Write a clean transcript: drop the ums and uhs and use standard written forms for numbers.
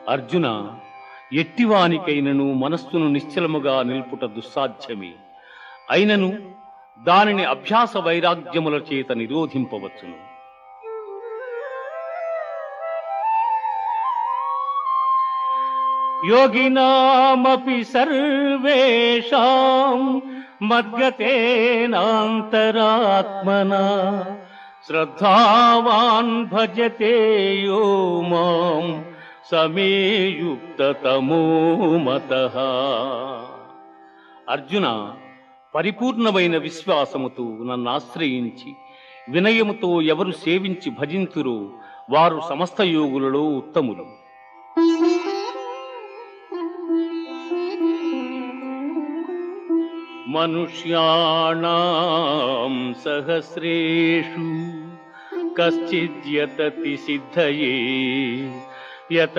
అర్జున, ఎట్టివానికైనను మనస్సును నిశ్చలముగా నిల్పుట దుస్సాధ్యమే. అయినను దానిని అభ్యాస వైరాగ్యముల చేత నిరోధింపవచ్చును. యోగినామపి సర్వేషాం మద్గతేనాంతరాత్మనా శ్రద్ధావాన్ భజతే యో మాం సమే యుక్తతమో మతః. అర్జున, పరిపూర్ణమైన విశ్వాసముతో నన్ను ఆశ్రయించి వినయముతో ఎవరు సేవించి భజింతురో వారు సమస్త యోగులలో ఉత్తములు. మనుష్యాణాం సహస్రేషు కశ్చిద్ యతతి సిద్ధయే యత